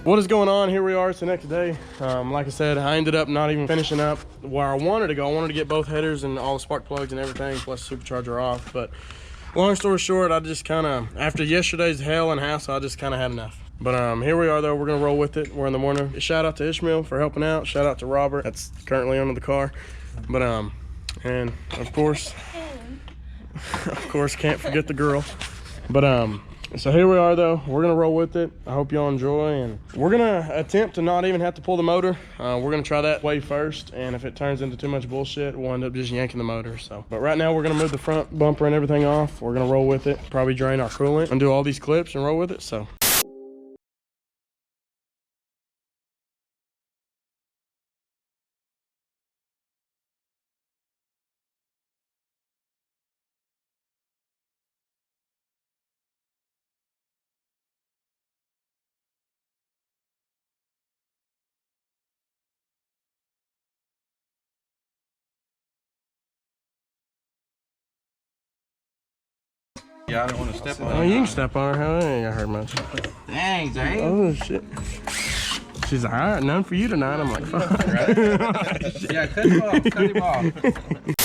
What is going on? Here we are. It's the next day. Like I said, I ended up not even finishing up where I wanted to go. I wanted to get both headers and all the spark plugs and everything, plus supercharger off. But long story short, I just kind of, after yesterday's hell and hassle, I just kind of had enough. But here we are though. We're gonna roll with it. We're in the morning. Shout out to Ishmael for helping out. Shout out to Robert, that's currently under the car. But and of course can't forget the girl. But so here we are though. We're gonna roll with it. I hope y'all enjoy, and we're gonna attempt to not even have to pull the motor. We're gonna try that way first, and if it turns into too much bullshit, we'll end up just yanking the motor. So, but right now we're gonna move the front bumper and everything off. We're gonna roll with it, probably drain our coolant and do all these clips and roll with it. So yeah, I don't want to step on her. oh, you can step on her. Hell, it ain't gonna hurt much. Dang, Zane. Oh shit. She's like, all right, none for you tonight. I'm like, fuck. Right? Yeah, cut him off. Cut him off.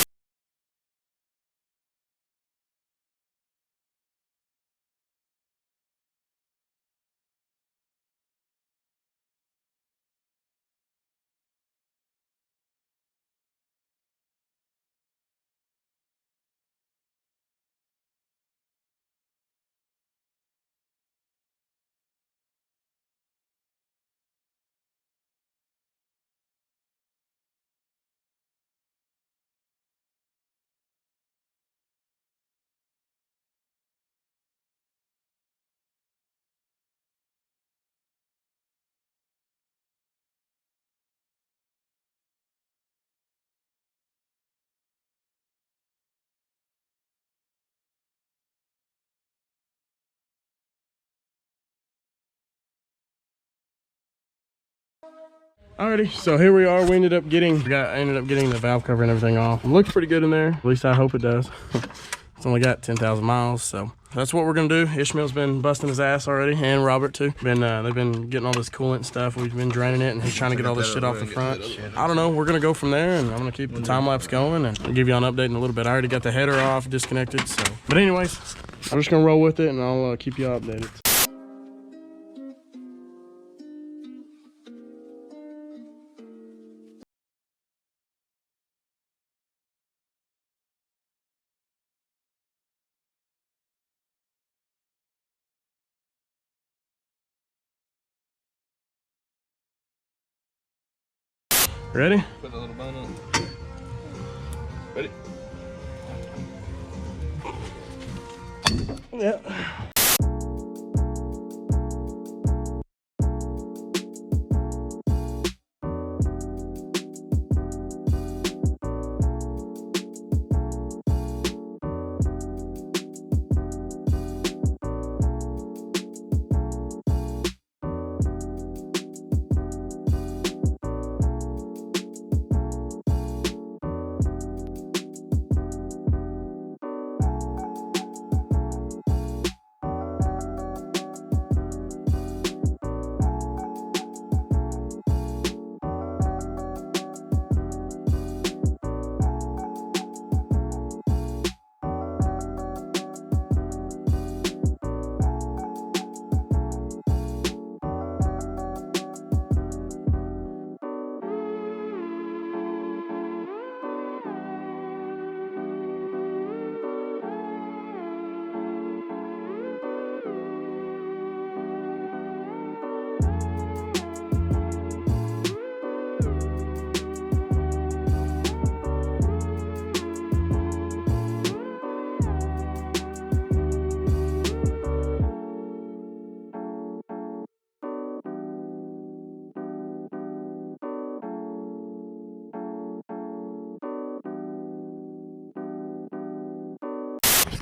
Alrighty, so here we are. We ended up getting the valve cover and everything off. It looks pretty good in there. At least I hope it does. It's only got 10,000 miles, so that's what we're gonna do. Ishmael's been busting his ass already, and Robert too. They've been getting all this coolant and stuff. We've been draining it, and he's trying to get all this shit off the front. I don't know. We're gonna go from there, and I'm gonna keep the time lapse going, and I'll give you an update in a little bit. I already got the header off, disconnected. So, but anyways, I'm just gonna roll with it, and I'll keep you updated. Ready? Put a little bun on. Ready? Yeah.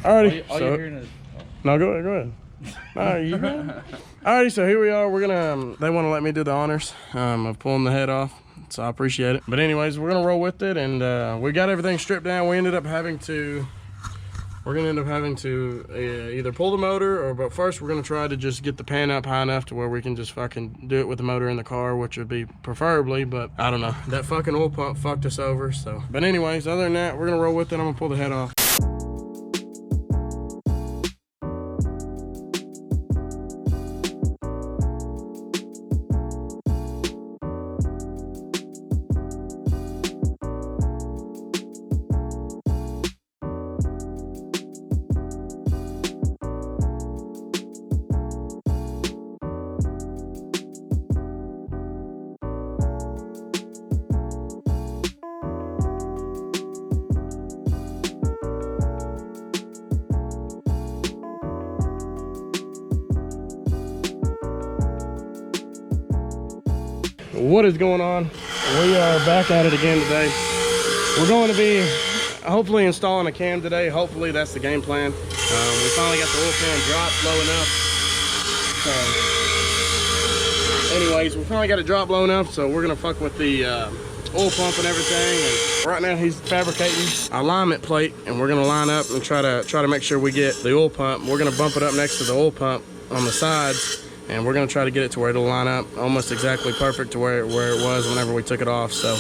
Alrighty. All you're hearing is... No, go ahead. Alright, you good? Alrighty, so here we are. We're gonna, they want to let me do the honors of pulling the head off, so I appreciate it. But anyways, we're gonna roll with it, and we got everything stripped down. We ended up having to we're gonna end up having to either pull the motor, but first we're gonna try to just get the pan up high enough to where we can just fucking do it with the motor in the car, which would be preferably, but I don't know. That fucking oil pump fucked us over, so. But anyways, other than that, we're gonna roll with it. I'm gonna pull the head off. What is going on? We are back at it again today. We're going to be hopefully installing a cam today. Hopefully that's the game plan. We finally got the oil pan dropped low enough. So anyways, we finally got it dropped low enough, so we're gonna fuck with the oil pump and everything. And right now he's fabricating our alignment plate, and we're gonna line up and try to make sure we get the oil pump. We're gonna bump it up next to the oil pump on the sides, and we're gonna try to get it to where it'll line up almost exactly perfect to where it was whenever we took it off. So,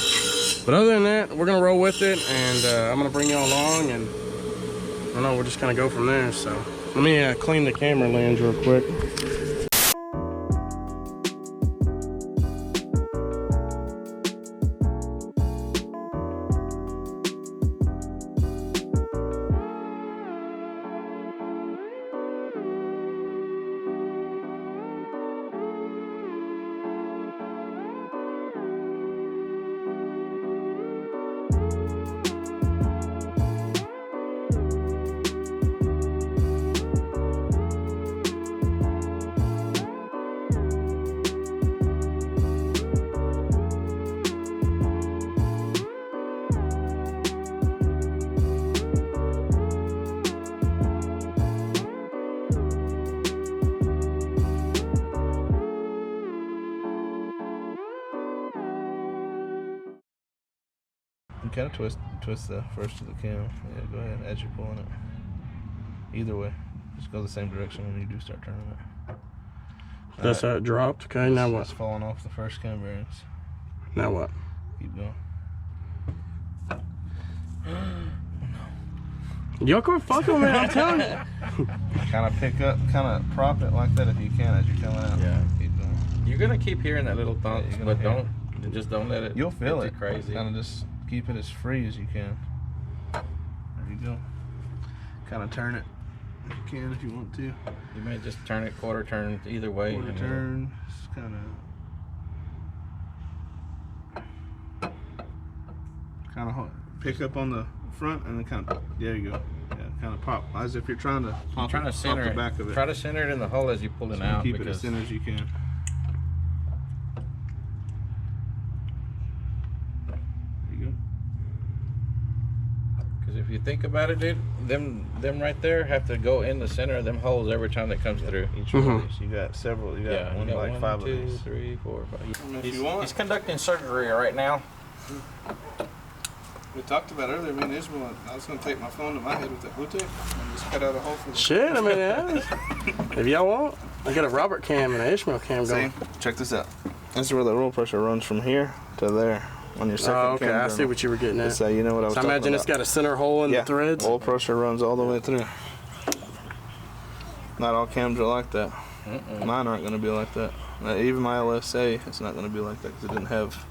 but other than that, we're gonna roll with it, and I'm gonna bring y'all along, and I don't know, we're just gonna go from there. So let me clean the camera lens real quick. You kind of twist the first of the cam. Yeah, go ahead as you're pulling it. Either way, just go the same direction when you do start turning it. That's how it dropped. Okay, now what? It's falling off the first cam bearings. Now what? Keep going. Y'all quit fucking with me, I'm telling you. Kind of pick up, kind of prop it like that if you can as you're coming out. Yeah. Keep going. You're gonna keep hearing that little thump, Yeah, but hear just don't let it. You'll feel get it. too crazy. Kind of just keep it as free as you can. There you go. Kind of turn it if you can, if you want to. You may just turn it quarter turn either way. Quarter turn, just kind of pick up on the front and then kind of, there you go. Yeah, kind of pop as if you're trying to pop, Trying to center the it. back of it. Try to center it in the hole as you pull it So out. keep it as Because thin as you can. There you go. if you think about it, dude, them right there have to go in the center of them holes every time that comes through. Each one of these, you got several. You got Yeah, one you got like one, 5 2, of these. 3, 4, 5. If you want. He's conducting surgery right now. We talked about earlier, me and Ishmael, I was going to take my phone to my head with that Bluetooth and just cut out a hole for the... Shit, I mean, yeah. If y'all want, I got a Robert cam and an Ishmael cam going. See, check this out. This is where the roll pressure runs from here to there on your second Oh, okay, cam I journal. see what you were getting at. That's how you know what I was So I talking imagine about. it's got a center hole in the threads? Oil pressure runs all the way through. Not all cams are like that. Mine aren't going to be like that. Even my LSA, it's not going to be like that because it didn't have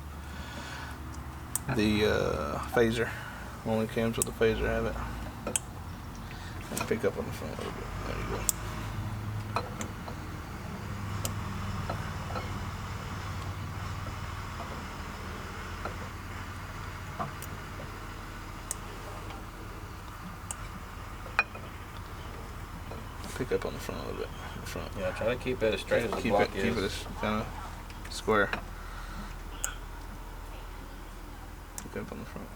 the phaser. Only cams with the phaser have it. And pick up on the front a little bit. There you go. Pick up on the front a little bit. The front. Yeah, try to keep it as straight as the Keep block it as kind of square. Pick up on the front.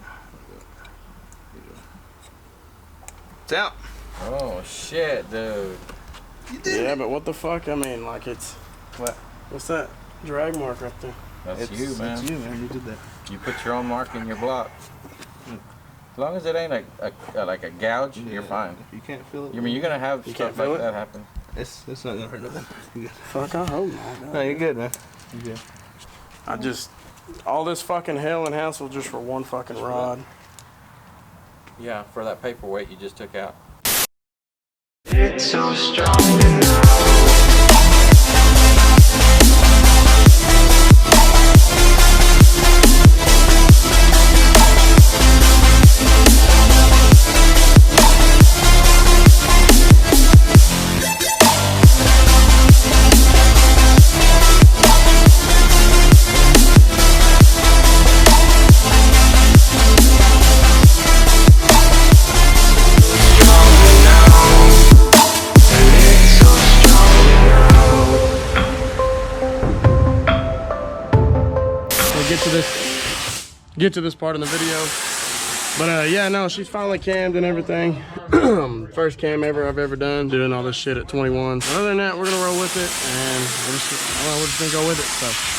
It's out. Oh shit, dude. Yeah, but what the fuck? I mean, like it's... What? What's that drag mark right there? That's you, man. It's you, man. You did that. You put your own mark in your block. As long as it ain't like a gouge, you're fine. If you can't feel it, I mean, you're gonna have can't stuff feel like it? that happen. it's not gonna hurt nothing. You good. Fuck, I hope not. No, you're good, man. You good. I just, all this fucking hell and hassle just for one fucking rod. Yeah, for that paperweight you just took out. It's so strong enough. Get to this part in the video, but yeah, no, she's finally cammed and everything. First cam ever I've ever done, doing all this shit at 21. Other than that, we're gonna roll with it, and we're just gonna go with it. So